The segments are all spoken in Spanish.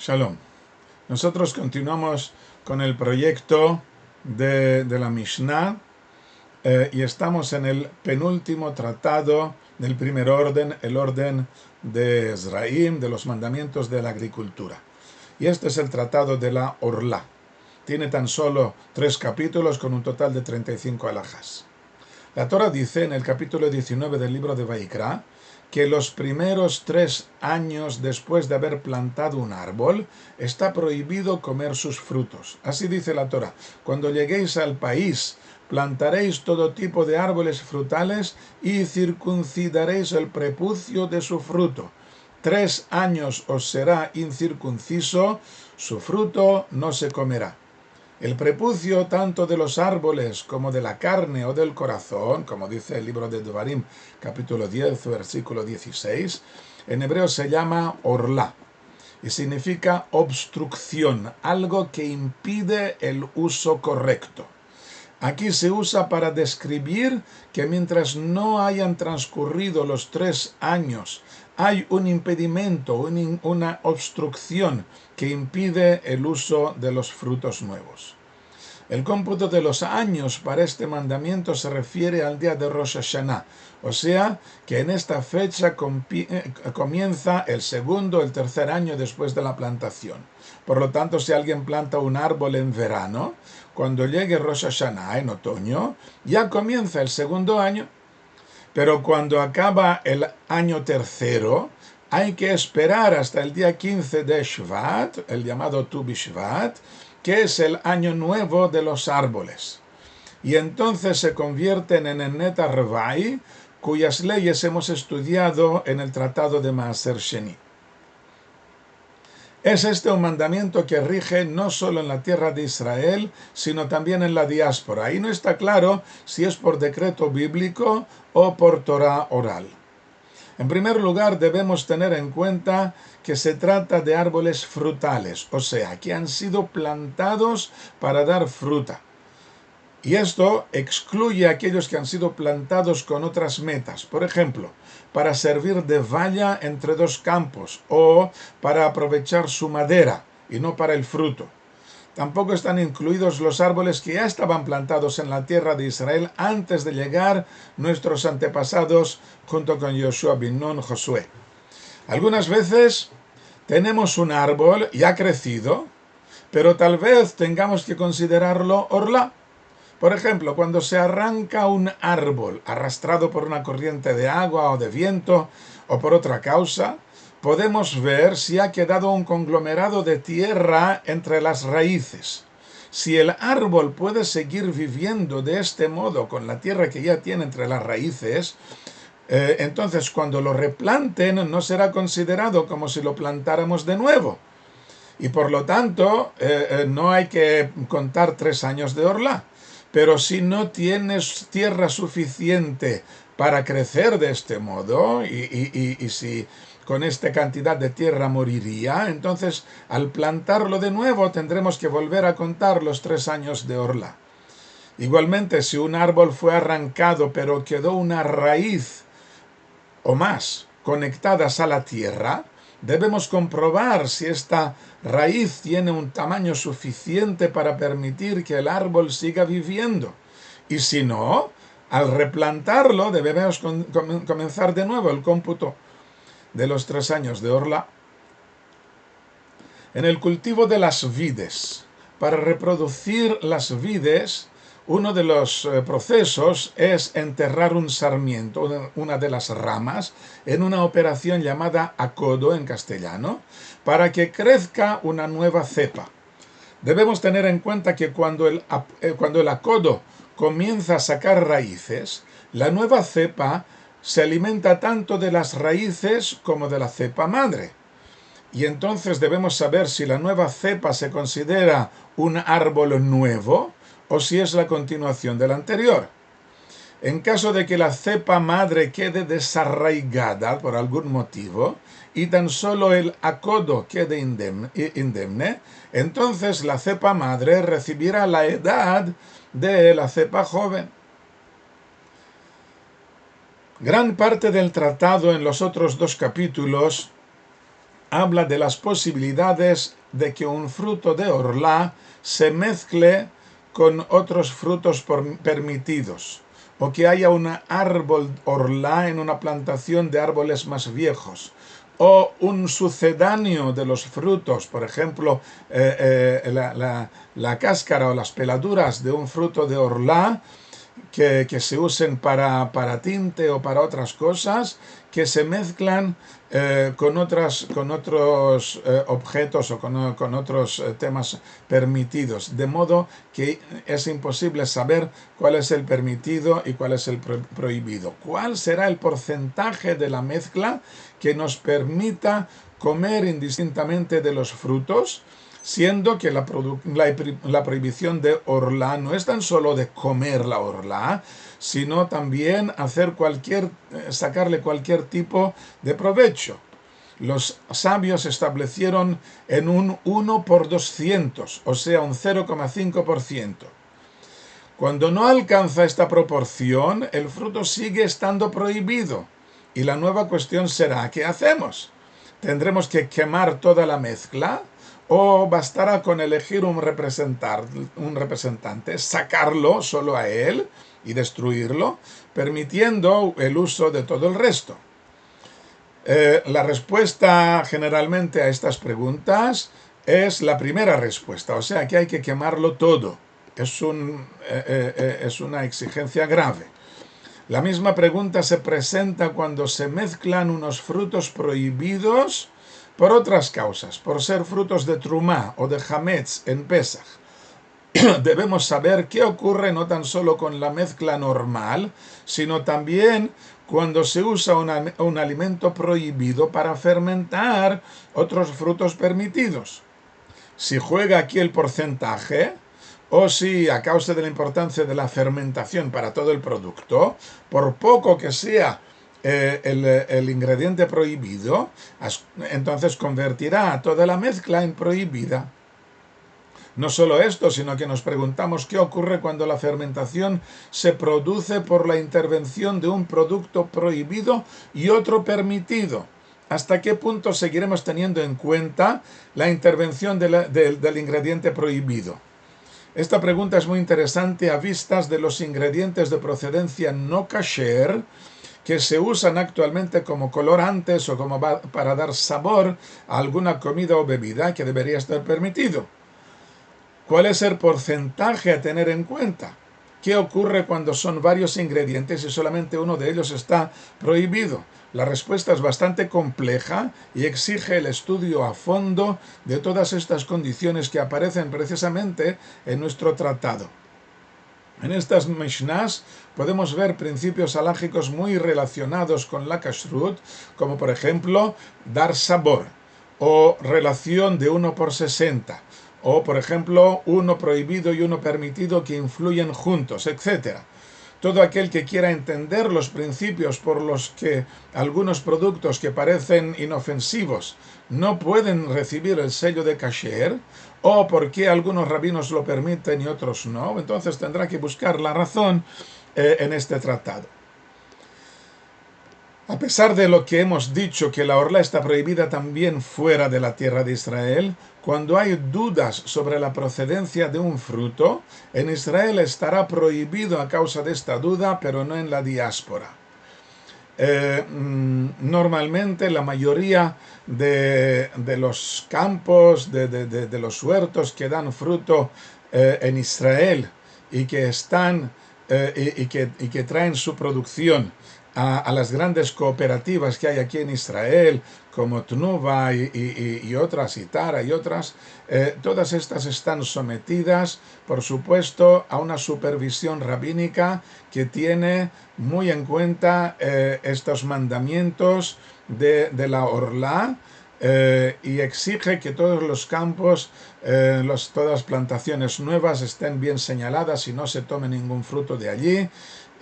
Shalom. Nosotros continuamos con el proyecto de la Mishnah y estamos en el penúltimo tratado del primer orden, el orden de Ezraim, de los mandamientos de la agricultura. Y este es el tratado de la Orlá. Tiene tan solo 3 capítulos con un total de 35 alajás. La Torah dice en el capítulo 19 del libro de Vaikra que los primeros 3 años después de haber plantado un árbol está prohibido comer sus frutos. Así dice la Torah: cuando lleguéis al país plantaréis todo tipo de árboles frutales y circuncidaréis el prepucio de su fruto. 3 años os será incircunciso, su fruto no se comerá. El prepucio tanto de los árboles como de la carne o del corazón, como dice el libro de Devarim, capítulo 10, versículo 16, en hebreo se llama orlá y significa obstrucción, algo que impide el uso correcto. Aquí se usa para describir que mientras no hayan transcurrido los 3 años, hay un impedimento, una obstrucción que impide el uso de los frutos nuevos. El cómputo de los años para este mandamiento se refiere al día de Rosh Hashanah, o sea que en esta fecha comienza el segundo o el tercer año después de la plantación. Por lo tanto, si alguien planta un árbol en verano, cuando llegue Rosh Hashanah en otoño, ya comienza el segundo año. Pero cuando acaba el año tercero, hay que esperar hasta el día 15 de Shvat, el llamado Tu B'Shvat, que es el año nuevo de los árboles. Y entonces se convierten en el Net Arvai, cuyas leyes hemos estudiado en el Tratado de Maaser Sheni. Es este un mandamiento que rige no solo en la tierra de Israel, sino también en la diáspora. Y no está claro si es por decreto bíblico o por Torah oral. En primer lugar, debemos tener en cuenta que se trata de árboles frutales, o sea, que han sido plantados para dar fruta. Y esto excluye a aquellos que han sido plantados con otras metas. Por ejemplo, para servir de valla entre 2 campos o para aprovechar su madera y no para el fruto. Tampoco están incluidos los árboles que ya estaban plantados en la tierra de Israel antes de llegar nuestros antepasados junto con Yoshua bin Nun, Josué. Algunas veces tenemos un árbol ya crecido, pero tal vez tengamos que considerarlo orlá. Por ejemplo, cuando se arranca un árbol arrastrado por una corriente de agua o de viento o por otra causa, podemos ver si ha quedado un conglomerado de tierra entre las raíces. Si el árbol puede seguir viviendo de este modo con la tierra que ya tiene entre las raíces, entonces cuando lo replanten no será considerado como si lo plantáramos de nuevo. Y por lo tanto no hay que contar 3 años de orlá. Pero si no tienes tierra suficiente para crecer de este modo y si con esta cantidad de tierra moriría, entonces al plantarlo de nuevo tendremos que volver a contar los 3 años de orlá. Igualmente, si un árbol fue arrancado pero quedó una raíz o más conectadas a la tierra, debemos comprobar si esta raíz tiene un tamaño suficiente para permitir que el árbol siga viviendo. Y si no, al replantarlo debemos comenzar de nuevo el cómputo de los 3 años de orlá. En el cultivo de las vides, para reproducir las vides, uno de los procesos es enterrar un sarmiento, una de las ramas, en una operación llamada acodo en castellano, para que crezca una nueva cepa. Debemos tener en cuenta que cuando el acodo comienza a sacar raíces, la nueva cepa se alimenta tanto de las raíces como de la cepa madre. Y entonces debemos saber si la nueva cepa se considera un árbol nuevo o si es la continuación del anterior. En caso de que la cepa madre quede desarraigada por algún motivo y tan solo el acodo quede indemne, entonces la cepa madre recibirá la edad de la cepa joven. Gran parte del tratado en los otros 2 capítulos habla de las posibilidades de que un fruto de orla se mezcle con otros frutos permitidos, o que haya un árbol orla en una plantación de árboles más viejos, o un sucedáneo de los frutos, por ejemplo, la cáscara o las peladuras de un fruto de orla, que se usen para tinte o para otras cosas, que se mezclan con otros objetos o con otros temas permitidos, de modo que es imposible saber cuál es el permitido y cuál es el prohibido. ¿Cuál será el porcentaje de la mezcla que nos permita comer indistintamente de los frutos? Siendo que la prohibición de orla no es tan solo de comer la orla, sino también sacarle cualquier tipo de provecho. Los sabios establecieron en un 1 por 200, o sea, un 0,5%. Cuando no alcanza esta proporción, el fruto sigue estando prohibido. Y la nueva cuestión será, ¿qué hacemos? ¿Tendremos que quemar toda la mezcla? ¿O bastará con elegir un representante, sacarlo solo a él y destruirlo, permitiendo el uso de todo el resto? La respuesta generalmente a estas preguntas es la primera respuesta, o sea que hay que quemarlo todo. Es una exigencia grave. La misma pregunta se presenta cuando se mezclan unos frutos prohibidos por otras causas, por ser frutos de trumá o de hametz en Pesach. Debemos saber qué ocurre no tan solo con la mezcla normal, sino también cuando se usa un alimento prohibido para fermentar otros frutos permitidos. Si juega aquí el porcentaje, o si a causa de la importancia de la fermentación para todo el producto, por poco que sea el ingrediente prohibido, entonces convertirá a toda la mezcla en prohibida. No solo esto, sino que nos preguntamos qué ocurre cuando la fermentación se produce por la intervención de un producto prohibido y otro permitido. ¿Hasta qué punto seguiremos teniendo en cuenta la intervención del ingrediente prohibido? Esta pregunta es muy interesante a vistas de los ingredientes de procedencia no kasher que se usan actualmente como colorantes o como para dar sabor a alguna comida o bebida que debería estar permitido. ¿Cuál es el porcentaje a tener en cuenta? ¿Qué ocurre cuando son varios ingredientes y solamente uno de ellos está prohibido? La respuesta es bastante compleja y exige el estudio a fondo de todas estas condiciones que aparecen precisamente en nuestro tratado. En estas Mishnás podemos ver principios halágicos muy relacionados con la kashrut, como por ejemplo dar sabor, o relación de 1 por 60, o por ejemplo uno prohibido y uno permitido que influyen juntos, etc. Todo aquel que quiera entender los principios por los que algunos productos que parecen inofensivos no pueden recibir el sello de kasher, o por qué algunos rabinos lo permiten y otros no, entonces tendrá que buscar la razón en este tratado. A pesar de lo que hemos dicho, que la orla está prohibida también fuera de la tierra de Israel, cuando hay dudas sobre la procedencia de un fruto, en Israel estará prohibido a causa de esta duda, pero no en la diáspora. Normalmente la mayoría de los campos, de los huertos que dan fruto en Israel y que están y que traen su producción a las grandes cooperativas que hay aquí en Israel, como Tnuva y otras, y Tara y otras, todas estas están sometidas, por supuesto, a una supervisión rabínica que tiene muy en cuenta estos mandamientos de la orla, y exige que todos los campos, todas las plantaciones nuevas estén bien señaladas y no se tome ningún fruto de allí,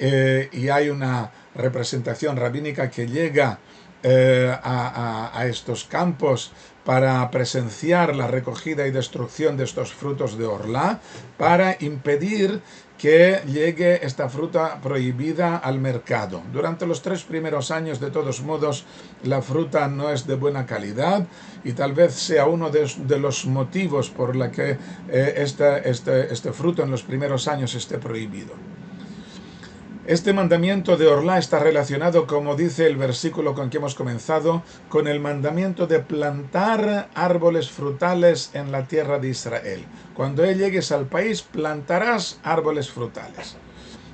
y hay una representación rabínica que llega a estos campos para presenciar la recogida y destrucción de estos frutos de Orlá, para impedir que llegue esta fruta prohibida al mercado. Durante los 3 primeros años, de todos modos, la fruta no es de buena calidad y tal vez sea uno de los motivos por la que este fruto en los primeros años esté prohibido. Este mandamiento de Orlá está relacionado, como dice el versículo con que hemos comenzado, con el mandamiento de plantar árboles frutales en la tierra de Israel. Cuando llegues al país, plantarás árboles frutales.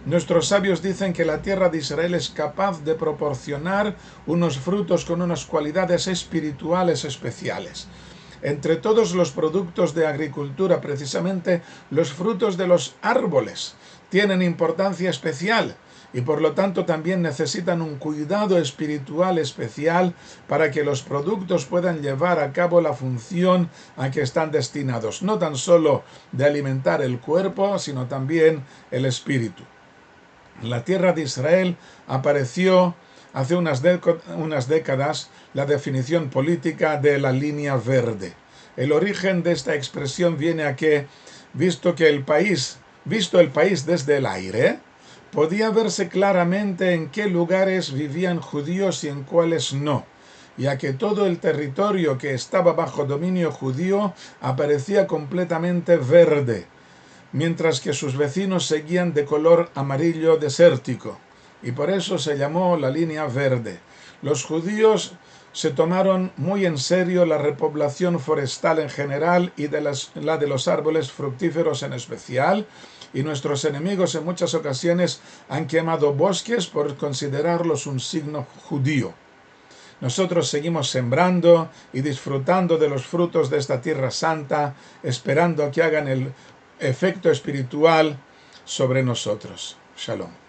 Nuestros sabios dicen que la tierra de Israel es capaz de proporcionar unos frutos con unas cualidades espirituales especiales. Entre todos los productos de agricultura, precisamente los frutos de los árboles tienen importancia especial y por lo tanto también necesitan un cuidado espiritual especial para que los productos puedan llevar a cabo la función a que están destinados, no tan solo de alimentar el cuerpo, sino también el espíritu. En la tierra de Israel apareció hace unas décadas la definición política de la línea verde. El origen de esta expresión viene a que, visto el país desde el aire, podía verse claramente en qué lugares vivían judíos y en cuáles no, ya que todo el territorio que estaba bajo dominio judío aparecía completamente verde, mientras que sus vecinos seguían de color amarillo desértico, y por eso se llamó la línea verde. Los judíos se tomaron muy en serio la repoblación forestal en general y la de los árboles fructíferos en especial, y nuestros enemigos en muchas ocasiones han quemado bosques por considerarlos un signo judío. Nosotros seguimos sembrando y disfrutando de los frutos de esta tierra santa, esperando que hagan el efecto espiritual sobre nosotros. Shalom.